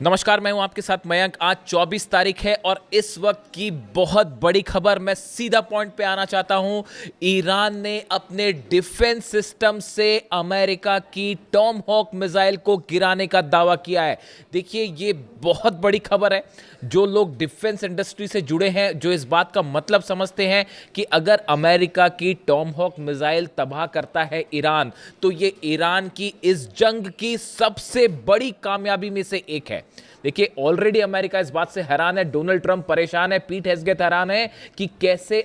नमस्कार, मैं हूं आपके साथ मयंक। आज 24 तारीख है और इस वक्त की बहुत बड़ी खबर, मैं सीधा पॉइंट पे आना चाहता हूं। ईरान ने अपने डिफेंस सिस्टम से अमेरिका की टॉमहॉक मिसाइल को गिराने का दावा किया है। देखिए, ये बहुत बड़ी खबर है। जो लोग डिफेंस इंडस्ट्री से जुड़े हैं, जो इस बात का मतलब समझते हैं कि अगर अमेरिका की टॉमहॉक मिसाइल तबाह करता है ईरान, तो ये ईरान की इस जंग की सबसे बड़ी कामयाबी में से एक है। देखिए, ऑलरेडी अमेरिका इस बात से हैरान है, डोनाल्ड ट्रंप परेशान है, पीट हेग्सेथ हैरान है कि कैसे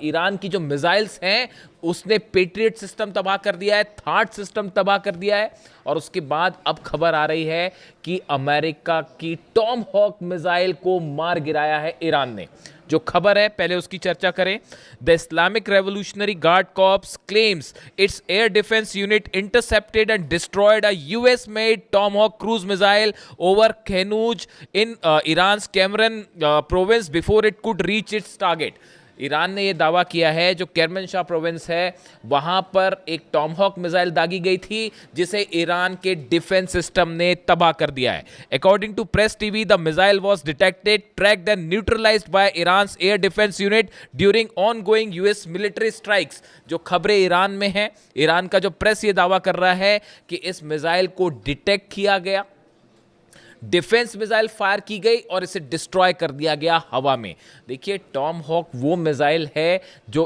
ईरान की जो मिसाइल्स हैं उसने पेट्रियट सिस्टम तबाह कर दिया है, थार्ड सिस्टम तबाह कर दिया है। और उसके बाद अब खबर आ रही है कि अमेरिका की टॉमहॉक मिसाइल को मार गिराया है ईरान ने। जो खबर है पहले उसकी चर्चा करें। The Islamic Revolutionary Guard Corps claims its air defence unit intercepted and destroyed a US made Tomahawk cruise missile over Khenuj in Iran's Kerman province before it could reach its target. Iran ने यह दावा किया है, जो केरमनशाह province है वहां पर एक टॉमहॉक मिसाइल दागी गई थी जिसे ईरान के डिफेंस सिस्टम ने तबाह कर दिया है। According to press TV, the missile was detected, tracked and neutralised by Iran's air defence unit during ongoing US military strikes. जो खबरें ईरान में हैं, ईरान का जो प्रेस ये दावा कर रहा है कि इस मिसाइल को डिटेक्ट किया गया, डिफेंस मिसाइल फायर की गई और इसे डिस्ट्रॉय कर दिया गया हवा में। देखिए, टॉमहॉक वो मिसाइल है जो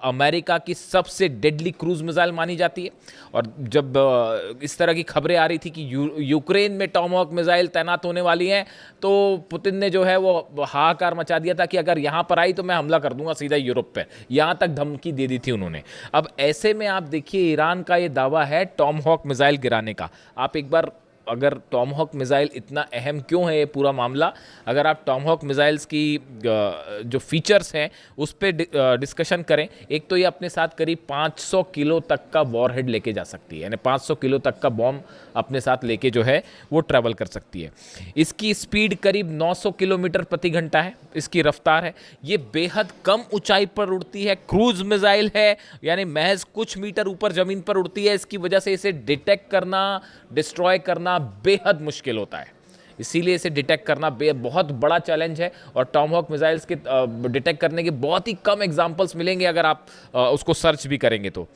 अमेरिका की सबसे डेडली क्रूज मिसाइल मानी जाती है। और जब इस तरह की खबरें आ रही थी कि यूक्रेन में टॉमहॉक मिसाइल तैनात होने वाली हैं, तो पुतिन ने जो है वो हाहाकार मचा दिया था कि अगर यहाँ पर आई तो मैं हमला कर दूंगा सीधा यूरोप पर। यहाँ तक धमकी दे दी थी उन्होंने। अब ऐसे में आप देखिए, ईरान का ये दावा है टॉमहॉक मिसाइल गिराने का। आप एक बार, अगर टॉमहॉक मिसाइल इतना अहम क्यों है ये पूरा मामला, अगर आप टॉमहॉक मिसाइल्स की जो फीचर्स हैं उस पर डिस्कशन करें। एक तो ये अपने साथ करीब 500 किलो तक का वॉरहेड लेके जा सकती है, यानी 500 किलो तक का बॉम्ब अपने साथ लेके जो है वो ट्रैवल कर सकती है। इसकी स्पीड करीब 900 किलोमीटर प्रति घंटा है, इसकी रफ्तार है। ये बेहद कम ऊंचाई पर उड़ती है, क्रूज मिसाइल है, यानी महज कुछ मीटर ऊपर ज़मीन पर उड़ती है। इसकी वजह से इसे डिटेक्ट करना, डिस्ट्रॉय करना बेहद मुश्किल होता है। इसीलिए इसे डिटेक्ट करना बहुत बड़ा चैलेंज है। और टॉमहॉक मिसाइल्स के डिटेक्ट करने के बहुत ही कम एग्जांपल्स मिलेंगे अगर आप उसको सर्च भी करेंगे तो।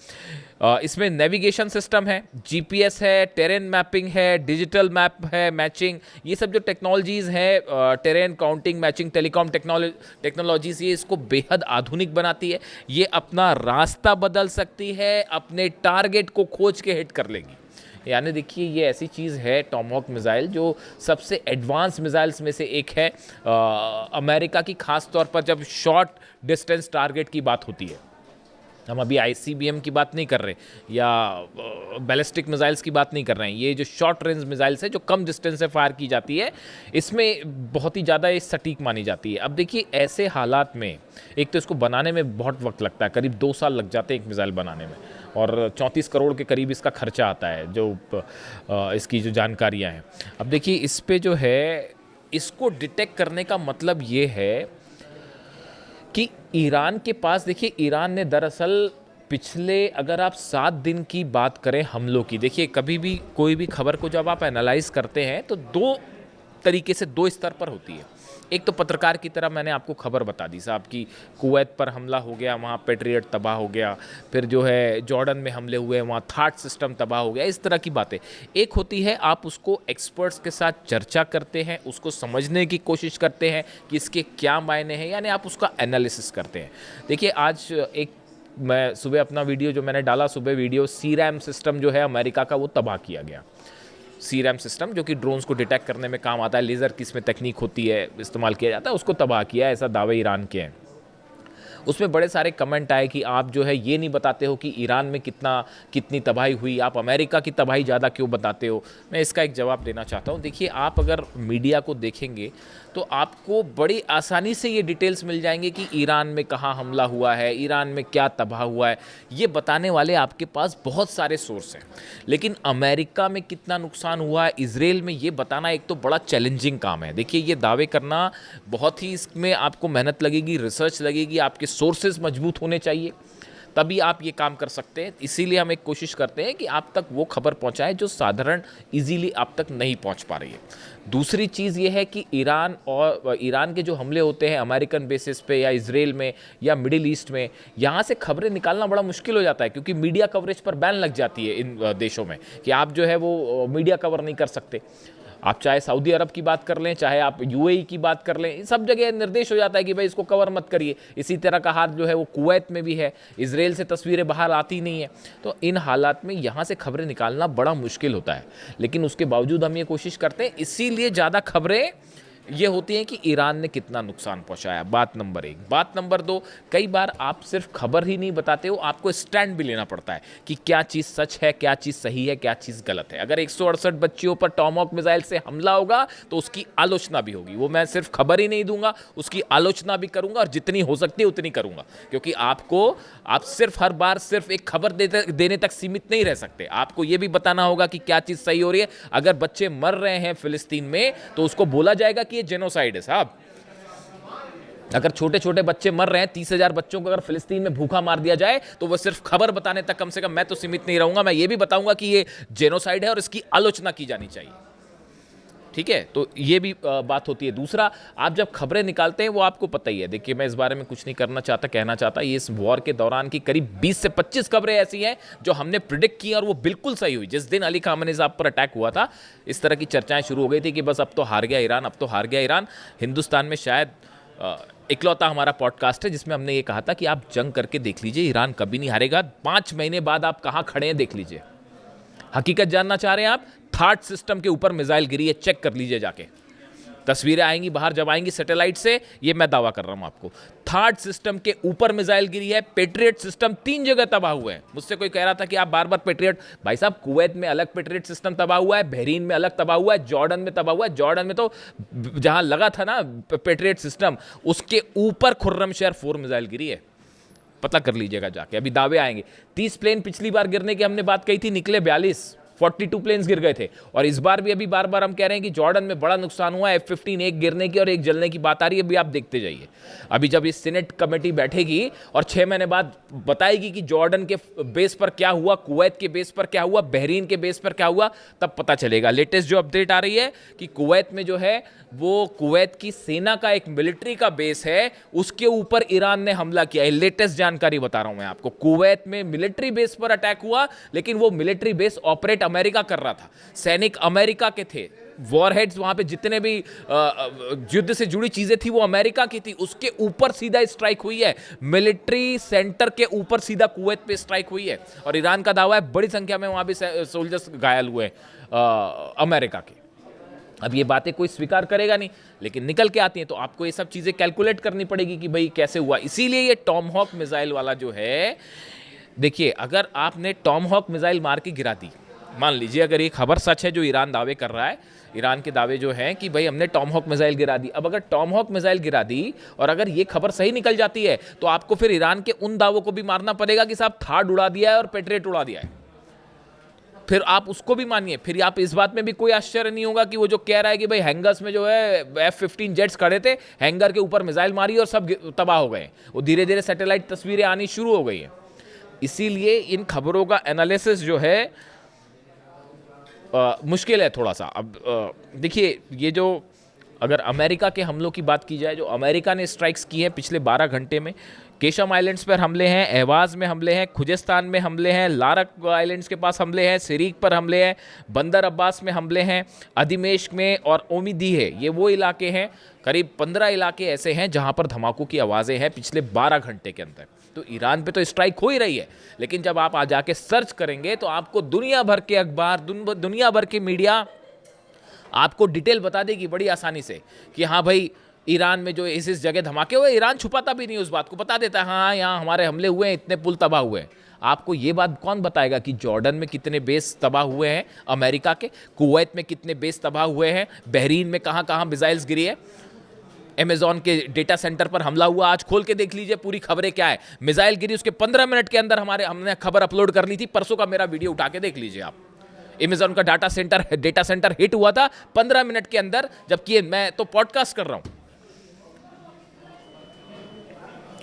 इसमें नेविगेशन सिस्टम है, जीपीएस है, टेरेन मैपिंग है, डिजिटल मैप है, मैचिंग, ये सब जो टेक्नोलॉजीज़ हैं, terrain counting, matching, telecom technologies, ये इसको बेहद आधुनिक बनाती है। ये अपना रास्ता बदल सकती है, अपने टारगेट को खोज के हिट कर लेगी। यानी देखिए, ये ऐसी चीज़ है टॉमहॉक मिसाइल जो सबसे एडवांस मिसाइल्स में से एक है। अमेरिका की खास तौर पर जब शॉर्ट डिस्टेंस टारगेट की बात होती है, हम अभी आईसीबीएम की बात नहीं कर रहे या बैलिस्टिक मिसाइल्स की बात नहीं कर रहे हैं, ये जो शॉर्ट रेंज मिसाइल्स है जो कम डिस्टेंस से फायर की जाती है, इसमें बहुत ही ज़्यादा ये सटीक मानी जाती है। अब देखिए, ऐसे हालात में एक तो इसको बनाने में बहुत वक्त लगता है, करीब 2 साल लग जाते हैं एक मिसाइल बनाने में, और 34 करोड़ के करीब इसका खर्चा आता है, जो इसकी जो जानकारियाँ हैं। अब देखिए, इस पे जो है, इसको डिटेक्ट करने का मतलब ये है कि ईरान के पास, देखिए, ईरान ने दरअसल पिछले, अगर आप 7 दिन की बात करें हमलों की, देखिए कभी भी कोई भी खबर को जब आप एनालाइज करते हैं तो 2 तरीके से, 2 स्तर पर होती है। एक तो पत्रकार की तरह मैंने आपको खबर बता दी साहब कि कुवैत पर हमला हो गया, वहाँ पेट्रियट तबाह हो गया, फिर जो है जॉर्डन में हमले हुए, वहाँ थार्ड सिस्टम तबाह हो गया, इस तरह की बातें। एक होती है आप उसको एक्सपर्ट्स के साथ चर्चा करते हैं, उसको समझने की कोशिश करते हैं कि इसके क्या मायने हैं, यानी आप उसका एनालिसिस करते हैं। देखिए, आज मैं सुबह अपना वीडियो जो मैंने डाला, सुबह वीडियो, सीरैम सिस्टम जो है अमेरिका का, वो तबाह किया गया। सीरैम सिस्टम जो कि ड्रोन्स को डिटेक्ट करने में काम आता है, लेज़र की इसमें तकनीक होती है, इस्तेमाल किया जाता है, उसको तबाह किया, ऐसा दावे ईरान के हैं। उसमें बड़े सारे कमेंट आए कि आप जो है ये नहीं बताते हो कि ईरान में कितनी तबाही हुई, आप अमेरिका की तबाही ज़्यादा क्यों बताते हो। मैं इसका एक जवाब देना चाहता हूँ। देखिए, आप अगर मीडिया को देखेंगे तो आपको बड़ी आसानी से ये डिटेल्स मिल जाएंगे कि ईरान में कहाँ हमला हुआ है, ईरान में क्या तबाह हुआ है, ये बताने वाले आपके पास बहुत सारे सोर्स हैं। लेकिन अमेरिका में कितना नुकसान हुआ है, इजराइल में, ये बताना एक तो बड़ा चैलेंजिंग काम है। देखिए, ये दावे करना बहुत ही, इसमें आपको मेहनत लगेगी, रिसर्च लगेगी, आपके सोर्सेज मजबूत होने चाहिए, तभी आप ये काम कर सकते हैं। इसीलिए हम एक कोशिश करते हैं कि आप तक वो खबर पहुंचाए जो साधारण इजीली आप तक नहीं पहुंच पा रही है। दूसरी चीज़ ये है कि ईरान के जो हमले होते हैं अमेरिकन बेसिस पे या इजराइल में या मिडिल ईस्ट में, यहाँ से खबरें निकालना बड़ा मुश्किल हो जाता है, क्योंकि मीडिया कवरेज पर बैन लग जाती है इन देशों में कि आप जो है वो मीडिया कवर नहीं कर सकते। आप चाहे सऊदी अरब की बात कर लें, चाहे आप यूएई की बात कर लें, सब जगह निर्देश हो जाता है कि भाई इसको कवर मत करिए। इसी तरह का हाल जो है वो कुवैत में भी है, इजराइल से तस्वीरें बाहर आती नहीं है। तो इन हालात में यहाँ से खबरें निकालना बड़ा मुश्किल होता है, लेकिन उसके बावजूद हम ये कोशिश करते हैं। इसीलिए ज़्यादा खबरें ये होती हैं कि ईरान ने कितना नुकसान पहुंचाया, बात नंबर 1। बात नंबर 2, कई बार आप सिर्फ खबर ही नहीं बताते हो, आपको स्टैंड भी लेना पड़ता है कि क्या चीज़ सच है, क्या चीज़ सही है, क्या चीज़ गलत है। अगर 168 बच्चियों पर टॉमहॉक मिसाइल से हमला होगा तो उसकी आलोचना भी होगी। वो मैं सिर्फ खबर ही नहीं दूंगा, उसकी आलोचना भी करूंगा, और जितनी हो सकती है उतनी करूंगा, क्योंकि आप सिर्फ हर बार सिर्फ एक खबर देने तक सीमित नहीं रह सकते। आपको ये भी बताना होगा कि क्या चीज़ सही हो रही है। अगर बच्चे मर रहे हैं फिलिस्तीन में तो उसको बोला जाएगा कि ये जेनोसाइड है साहब। अगर छोटे छोटे बच्चे मर रहे हैं, 30,000 बच्चों को अगर फिलिस्तीन में भूखा मार दिया जाए तो वो सिर्फ खबर बताने तक कम से कम मैं तो सीमित नहीं रहूंगा, मैं ये भी बताऊंगा कि ये जेनोसाइड है और इसकी आलोचना की जानी चाहिए। ठीक है, तो ये भी बात होती है। दूसरा, आप जब खबरें निकालते हैं वो आपको पता ही है, देखिए मैं इस बारे में कुछ नहीं कहना चाहता, ये इस वॉर के दौरान की करीब 20 से 25 खबरें ऐसी हैं जो हमने प्रिडिक्ट की और वो बिल्कुल सही हुई। जिस दिन अली खामेनी साहब पर अटैक हुआ था, इस तरह की चर्चाएं शुरू हो गई थी कि बस अब तो हार गया ईरान, अब तो हार गया ईरान। हिंदुस्तान में शायद इकलौता हमारा पॉडकास्ट है जिसमें हमने ये कहा था कि आप जंग करके देख लीजिए, ईरान कभी नहीं हारेगा। 5 महीने बाद आप कहाँ खड़े हैं देख लीजिए। हकीकत जानना चाह रहे हैं आप, थार्ड सिस्टम के ऊपर मिसाइल गिरी है, चेक कर लीजिए जाके। तस्वीरें आएंगी बाहर जब आएंगी सैटेलाइट से, ये मैं दावा कर रहा हूं आपको। थर्ड सिस्टम के ऊपर मिसाइल गिरी है। पेट्रियट सिस्टम 3 जगह तबाह हुए हैं। मुझसे कोई कह रहा था कि आप बार बार पेट्रियट, भाई साहब कुवैत में अलग पेट्रियट सिस्टम तबाह हुआ है, बहरीन में अलग तबाह हुआ है, जॉर्डन में तबाह हुआ है। जॉर्डन में तो जहां लगा था ना पेट्रियट सिस्टम, उसके ऊपर खुर्रमशहर 4 मिसाइल गिरी है। पता कर लीजिएगा जाके, अभी दावे आएंगे। 30 प्लेन पिछली बार गिरने की हमने बात कही थी, निकले 42 प्लेन्स गिर गए थे। और इस बार भी अभी बार बार हम कह रहे हैं कि जॉर्डन में बड़ा नुकसान हुआ है। F-15 एक गिरने की और एक जलने की बात आ रही है, अभी आप देखते जाइए। अभी जब इस सीनेट कमेटी बैठेगी और 6 महीने बाद बताएगी कि जॉर्डन के बेस पर क्या हुआ, कुवैत के बेस पर क्या हुआ, बहरीन के बेस पर क्या हुआ, तब पता चलेगा। लेटेस्ट जो अपडेट आ रही है कि कुवैत में जो है वो कुवैत की सेना का एक मिलिट्री का बेस है, उसके ऊपर ईरान ने हमला किया है। लेटेस्ट जानकारी बता रहा हूं मैं आपको। कुवैत में मिलिट्री बेस पर अटैक हुआ, लेकिन वो मिलिट्री बेस ऑपरेट अमेरिका कर रहा था, सैनिक अमेरिका के थे, वॉरहेड्स वहां पे जितने भी युद्ध से जुड़ी चीजें थी वो अमेरिका की थी। उसके ऊपर सीधा स्ट्राइक हुई है, मिलिट्री सेंटर के ऊपर सीधा कुवैत पे स्ट्राइक हुई है। और ईरान का दावा है बड़ी संख्या में वहां भी सोल्जर्स घायल हुए अमेरिका के। अब ये बातें कोई स्वीकार करेगा नहीं, लेकिन निकल के आती हैं, तो आपको ये सब चीज़ें कैलकुलेट करनी पड़ेगी कि भाई कैसे हुआ। इसीलिए ये टॉमहॉक मिसाइल वाला जो है, देखिए अगर आपने टॉमहॉक मिसाइल मार के गिरा दी, मान लीजिए अगर ये खबर सच है जो ईरान दावे कर रहा है, ईरान के दावे जो हैं कि भाई हमने टॉमहॉक मिसाइल गिरा दी। अब अगर टॉमहॉक मिसाइल गिरा दी और अगर ये खबर सही निकल जाती है, तो आपको फिर ईरान के उन दावों को भी मारना पड़ेगा कि साहब थार्ड उड़ा दिया है और पेट्रियट उड़ा दिया है। फिर आप उसको भी मानिए। फिर आप इस बात में भी कोई आश्चर्य नहीं होगा कि वो जो कह रहा है कि भाई हैंगर्स में जो है F-15 जेट्स खड़े थे, हैंगर के ऊपर मिसाइल मारी और सब तबाह हो गए। वो धीरे धीरे सैटेलाइट तस्वीरें आनी शुरू हो गई हैं। इसीलिए इन खबरों का एनालिसिस जो है मुश्किल है थोड़ा सा। अब देखिए, ये जो अगर अमेरिका के हमलों की बात की जाए, जो अमेरिका ने स्ट्राइक्स की हैं पिछले 12 घंटे में, केशम आइलैंड्स पर हमले हैं, एहवाज में हमले हैं, खुजेस्तान में हमले हैं, लारक आइलैंड्स के पास हमले हैं, सिरीक पर हमले हैं, बंदर अब्बास में हमले हैं, अधिमेश में और ओमिदी है, ये वो इलाके हैं। करीब 15 इलाके ऐसे हैं जहां पर धमाकों की आवाज़ें हैं पिछले 12 घंटे के अंदर। तो ईरान पे तो स्ट्राइक हो ही रही है, लेकिन जब आप आ जाके सर्च करेंगे तो आपको दुनिया भर के अखबार, दुनिया भर के मीडिया आपको डिटेल बता देगी बड़ी आसानी से कि हाँ भाई ईरान में जो इस जगह धमाके हुए। ईरान छुपाता भी नहीं उस बात को, बता देता है हाँ यहाँ हमारे हमले हुए हैं, इतने पुल तबाह हुए हैं। आपको ये बात कौन बताएगा कि जॉर्डन में कितने बेस तबाह हुए हैं अमेरिका के, कुवैत में कितने बेस तबाह हुए हैं, बहरीन में कहाँ कहाँ मिसाइल्स गिरी है, अमेजॉन के डेटा सेंटर पर हमला हुआ। आज खोल के देख लीजिए पूरी खबरें क्या है। मिसाइल गिरी, उसके 15 मिनट के अंदर हमने खबर अपलोड कर ली थी। परसों का मेरा वीडियो उठा के देख लीजिए आप। अमेजॉन का डेटा सेंटर हिट हुआ था 15 मिनट के अंदर, जबकि मैं तो पॉडकास्ट कर रहा हूं।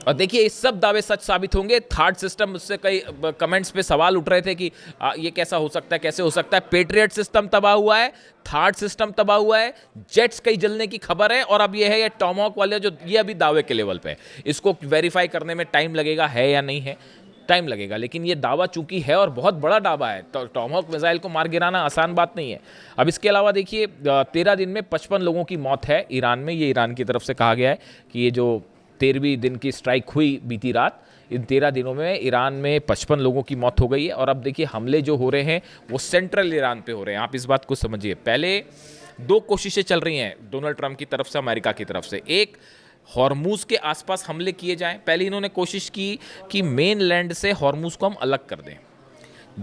और देखिए ये सब दावे सच साबित होंगे। थर्ड सिस्टम, उससे कई कमेंट्स पे सवाल उठ रहे थे कि ये कैसा हो सकता है, कैसे हो सकता है। पेट्रियट सिस्टम तबाह हुआ है, थर्ड सिस्टम तबाह हुआ है, जेट्स कई जलने की खबर है, और अब ये है ये टॉमहॉक वाले जो ये अभी दावे के लेवल पे है। इसको वेरीफाई करने में टाइम लगेगा, है या नहीं है, टाइम लगेगा, लेकिन ये दावा चूंकि है और बहुत बड़ा दावा है, तो टॉमहॉक मिसाइल को मार गिराना आसान बात नहीं है। अब इसके अलावा देखिए 13 दिन में 55 लोगों की मौत है ईरान में। ये ईरान की तरफ से कहा गया है कि ये जो 13वीं दिन की स्ट्राइक हुई बीती रात, इन 13 दिनों में ईरान में 55 लोगों की मौत हो गई है। और अब देखिए हमले जो हो रहे हैं वो सेंट्रल ईरान पे हो रहे हैं। आप इस बात को समझिए। पहले 2 कोशिशें चल रही हैं डोनाल्ड ट्रंप की तरफ से, अमेरिका की तरफ से। एक, हॉर्मूज के आसपास हमले किए जाएं। पहले इन्होंने कोशिश की कि मेन लैंड से हॉर्मूज को हम अलग कर दें।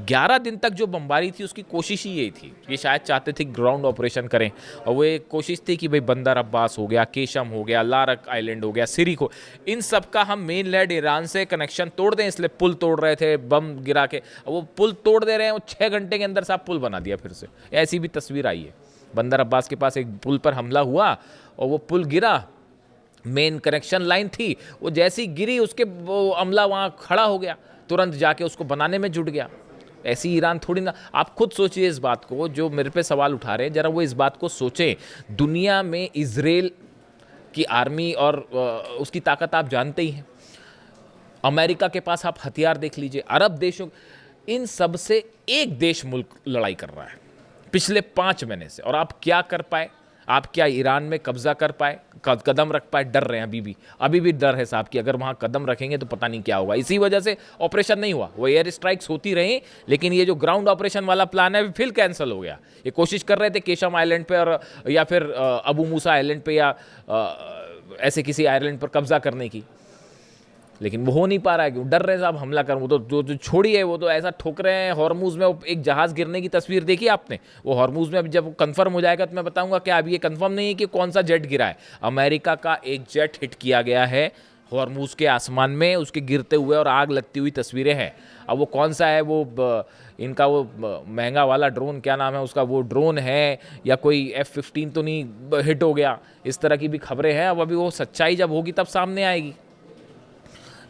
11 दिन तक जो बमबारी थी उसकी कोशिश ही यही थी। ये शायद चाहते थे ग्राउंड ऑपरेशन करें, और वो एक कोशिश थी कि भाई बंदर अब्बास हो गया, केशम हो गया, लारक आइलैंड हो गया, सिरिक हो, इन सब का हम मेन लैंड ईरान से कनेक्शन तोड़ दें। इसलिए पुल तोड़ रहे थे बम गिरा के। वो पुल तोड़ दे रहे हैं, वो 6 घंटे के अंदर साहब पुल बना दिया फिर से। ऐसी भी तस्वीर आई है। बंदर अब्बास के पास एक पुल पर हमला हुआ और वो पुल गिरा, मेन कनेक्शन लाइन थी, वो जैसी गिरी उसके वो अमला वहाँ खड़ा हो गया, तुरंत जाके उसको बनाने में जुट गया। ऐसी ईरान थोड़ी ना। आप खुद सोचिए इस बात को, जो मेरे पे सवाल उठा रहे हैं, जरा वो इस बात को सोचें। दुनिया में इजराइल की आर्मी और उसकी ताकत आप जानते ही हैं। अमेरिका के पास आप हथियार देख लीजिए, अरब देशों, इन सब से एक देश मुल्क लड़ाई कर रहा है पिछले 5 महीने से। और आप क्या कर पाए? आप क्या ईरान में कब्जा कर पाए, कदम रख पाए? डर रहे हैं अभी भी डर है साहब कि अगर वहाँ कदम रखेंगे तो पता नहीं क्या होगा। इसी वजह से ऑपरेशन नहीं हुआ। वो एयर स्ट्राइक्स होती रही, लेकिन ये जो ग्राउंड ऑपरेशन वाला प्लान है फिर कैंसिल हो गया। ये कोशिश कर रहे थे केशम आइलैंड पे और या फिर अबू मूसा आइलैंड पे या ऐसे किसी आइलैंड पर कब्जा करने की, लेकिन वो हो नहीं पा रहा है। क्यों? डर रहे साहब हमला कर। वो तो जो छोड़ी है, वो तो ऐसा ठोक रहे हैं। हॉर्मूज में एक जहाज़ गिरने की तस्वीर देखी आपने? वो हॉर्मूज में जब कंफर्म हो जाएगा तो मैं बताऊंगा क्या। अभी ये कंफर्म नहीं है कि कौन सा जेट गिरा है। अमेरिका का एक जेट हिट किया गया है हॉर्मूज के आसमान में, उसके गिरते हुए और आग लगती हुई तस्वीरें हैं। अब वो कौन सा है, वो इनका वो महंगा वाला ड्रोन, क्या नाम है उसका, वो ड्रोन है या कोई F-15 तो नहीं हिट हो गया? इस तरह की भी खबरें हैं। अब अभी वो सच्चाई जब होगी तब सामने आएगी।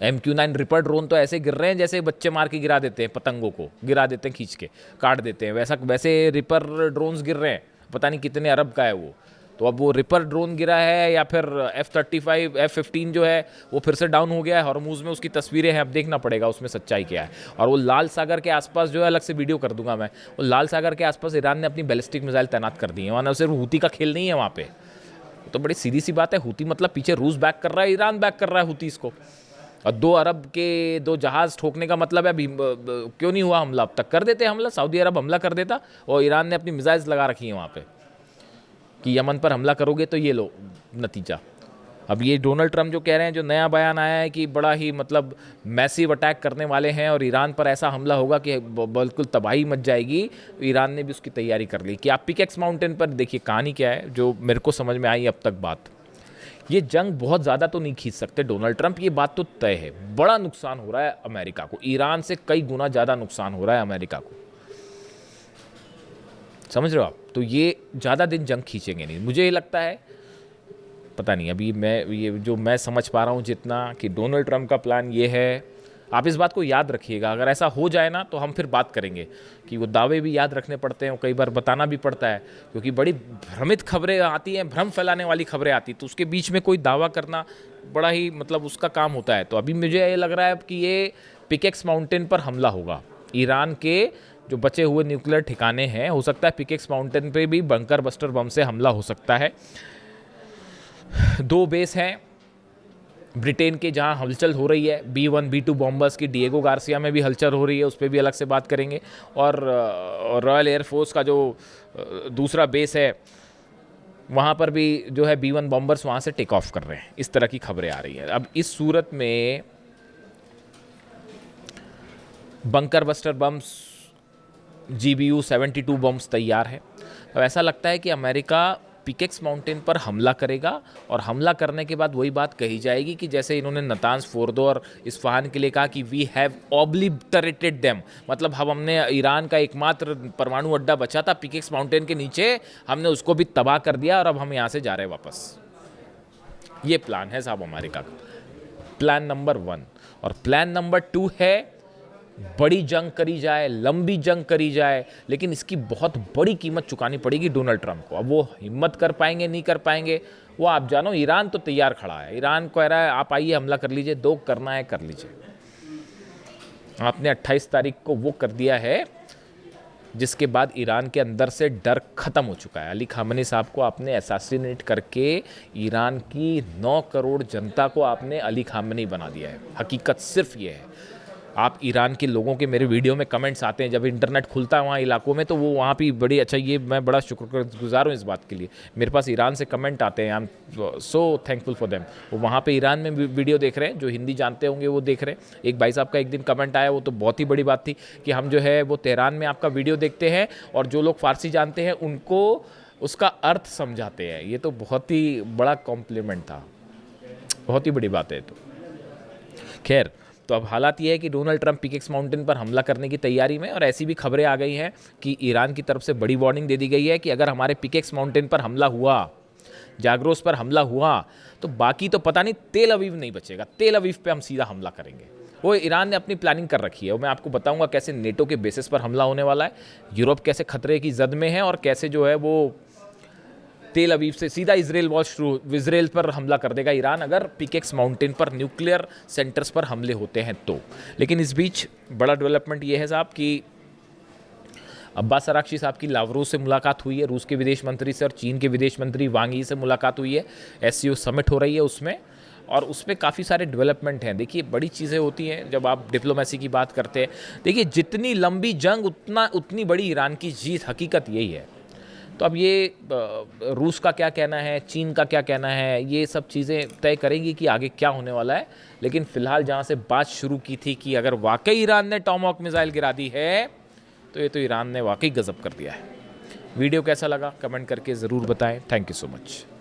MQ-9 रिपर ड्रोन तो ऐसे गिर रहे हैं जैसे बच्चे मार के गिरा देते हैं, पतंगों को गिरा देते हैं, खींच के काट देते हैं, वैसे रिपर ड्रोन्स गिर रहे हैं। पता नहीं कितने अरब का है वो। तो अब वो रिपर ड्रोन गिरा है या फिर F-35 F-15 जो है वो फिर से डाउन हो गया है हॉर्मूज में। उसकी तस्वीरें हैं, अब देखना पड़ेगा उसमें सच्चाई क्या है। और वो लाल सागर के आसपास जो है, अलग से वीडियो कर दूंगा मैं, वो लाल सागर के आसपास ईरान ने अपनी बैलिस्टिक मिसाइल तैनात कर दी है। वहाँ सिर्फ हूती का खेल नहीं है वहाँ पे। तो बड़ी सीधी सी बात है, हूती मतलब पीछे रूस बैक कर रहा है, ईरान बैक कर रहा है हूतीस को। और 2 अरब के 2 जहाज़ ठोकने का मतलब है अभी क्यों नहीं हुआ हमला? अब तक कर देते हमला, सऊदी अरब हमला कर देता, और ईरान ने अपनी मिसाइल्स लगा रखी हैं वहाँ पे कि यमन पर हमला करोगे तो ये लो नतीजा। अब ये डोनाल्ड ट्रंप जो कह रहे हैं, जो नया बयान आया है कि बड़ा ही मतलब मैसिव अटैक करने वाले हैं और ईरान पर ऐसा हमला होगा कि बिल्कुल तबाही मच जाएगी, ईरान ने भी उसकी तैयारी कर ली। कि आप पिकेक्स माउंटेन पर देखिए कहानी क्या है, जो मेरे को समझ में आई अब तक बात। ये जंग बहुत ज़्यादा तो नहीं खींच सकते डोनाल्ड ट्रंप, ये बात तो तय है। बड़ा नुकसान हो रहा है अमेरिका को, ईरान से कई गुना ज़्यादा नुकसान हो रहा है अमेरिका को, समझ रहे हो आप? तो ये ज़्यादा दिन जंग खींचेंगे नहीं, मुझे ये लगता है। पता नहीं, अभी मैं समझ पा रहा हूँ जितना कि डोनाल्ड ट्रंप का प्लान ये है। आप इस बात को याद रखिएगा, अगर ऐसा हो जाए ना तो हम फिर बात करेंगे कि वो दावे भी याद रखने पड़ते हैं, कई बार बताना भी पड़ता है, क्योंकि बड़ी भ्रमित खबरें आती हैं, भ्रम फैलाने वाली खबरें आती, तो उसके बीच में कोई दावा करना बड़ा ही मतलब उसका काम होता है। तो अभी मुझे ये लग रहा है कि ये पिकेक्स माउंटेन पर हमला होगा। ईरान के जो बचे हुए न्यूक्लियर ठिकाने हैं, हो सकता है पिकेक्स माउंटेन पे भी बंकर बस्टर बम से हमला हो सकता है। 2 बेस हैं ब्रिटेन के जहां हलचल हो रही है, B-1 B-2 बॉम्बर्स की, डिएगो गार्सिया में भी हलचल हो रही है, उस पर भी अलग से बात करेंगे। और रॉयल एयरफोर्स का जो दूसरा बेस है वहाँ पर भी जो है B-1 बॉम्बर्स वहाँ से टेक ऑफ कर रहे हैं। इस तरह की खबरें आ रही हैं। अब इस सूरत में bunker buster bombs GBU 72 bombs तैयार है। अब ऐसा लगता है कि अमेरिका पिकेक्स माउंटेन पर हमला करेगा, और हमला करने के बाद वही बात कही जाएगी कि जैसे इन्होंने नतांज फोर्दो और इस्फहान के लिए कहा कि वी हैव ऑब्लिटरेटेड देम, मतलब हमने ईरान का एकमात्र परमाणु अड्डा बचा था पिकेक्स माउंटेन के नीचे, हमने उसको भी तबाह कर दिया और अब हम यहाँ से जा रहे हैं वापस। ये प्लान है साहब अमेरिका का। Plan number 1। और प्लान नंबर 2 है बड़ी जंग करी जाए, लंबी जंग करी जाए, लेकिन इसकी बहुत बड़ी कीमत चुकानी पड़ेगी डोनाल्ड ट्रंप को। अब वो हिम्मत कर पाएंगे नहीं कर पाएंगे वो आप जानो। ईरान तो तैयार खड़ा है, ईरान कह रहा है आप आइए हमला कर लीजिए, दो करना है कर लीजिए। आपने 28 तारीख को वो कर दिया है जिसके बाद ईरान के अंदर से डर खत्म हो चुका है। अली खामनी साहब को आपने असैसिनेट करके ईरान की 9 करोड़ जनता को आपने अली खामनी बना दिया है। हकीकत सिर्फ ये है। आप ईरान के लोगों के मेरे वीडियो में कमेंट्स आते हैं, जब इंटरनेट खुलता है वहाँ इलाकों में, तो वो वहाँ भी बड़ी अच्छा, ये मैं बड़ा शुक्रगुजार हूँ इस बात के लिए। मेरे पास ईरान से कमेंट आते हैं, I am so thankful for them. वो वहाँ पे ईरान में वीडियो देख रहे हैं, जो हिंदी जानते होंगे वो देख रहे हैं। एक भाई साहब का एक दिन कमेंट आया, वो तो बहुत ही बड़ी बात थी कि हम जो है वो तेहरान में आपका वीडियो देखते हैं और जो लोग फारसी जानते हैं उनको उसका अर्थ समझाते हैं। ये तो बहुत ही बड़ा कॉम्प्लीमेंट था, बहुत ही बड़ी बात है। तो खैर, तो अब हालात ये है कि डोनाल्ड ट्रंप पिकेक्स माउंटेन पर हमला करने की तैयारी में, और ऐसी भी खबरें आ गई हैं कि ईरान की तरफ से बड़ी वार्निंग दे दी गई है कि अगर हमारे पिकेक्स माउंटेन पर हमला हुआ, जाग्रोस पर हमला हुआ, तो बाकी तो पता नहीं तेल अवीव नहीं बचेगा। तेल अवीव पे हम सीधा हमला करेंगे। वो ईरान ने अपनी प्लानिंग कर रखी है। वो मैं आपको बताऊंगा कैसे नेटो के बेसिस पर हमला होने वाला है, यूरोप कैसे खतरे की जद में है, और कैसे जो है वो तेल अवीव से सीधा इजराइल पर हमला कर देगा ईरान, अगर पिकेक्स माउंटेन पर न्यूक्लियर सेंटर्स पर हमले होते हैं तो। लेकिन इस बीच बड़ा डेवलपमेंट ये है साहब कि अब्बास अराक्ची साहब की लावरो से मुलाकात हुई है, रूस के विदेश मंत्री से, और चीन के विदेश मंत्री वांग यी से मुलाकात हुई है। एससीओ समिट हो रही है उसमें, और उसमें काफ़ी सारे डेवलपमेंट हैं। देखिए, बड़ी चीज़ें होती हैं जब आप डिप्लोमेसी की बात करते हैं। देखिए, जितनी लंबी जंग उतनी बड़ी ईरान की जीत, हकीकत यही है। तो अब ये रूस का क्या कहना है, चीन का क्या कहना है, ये सब चीज़ें तय करेंगी कि आगे क्या होने वाला है। लेकिन फ़िलहाल जहाँ से बात शुरू की थी कि अगर वाकई ईरान ने टॉमहॉक मिसाइल गिरा दी है, तो ये तो ईरान ने वाकई गज़ब कर दिया है। वीडियो कैसा लगा कमेंट करके ज़रूर बताएं। Thank you so much.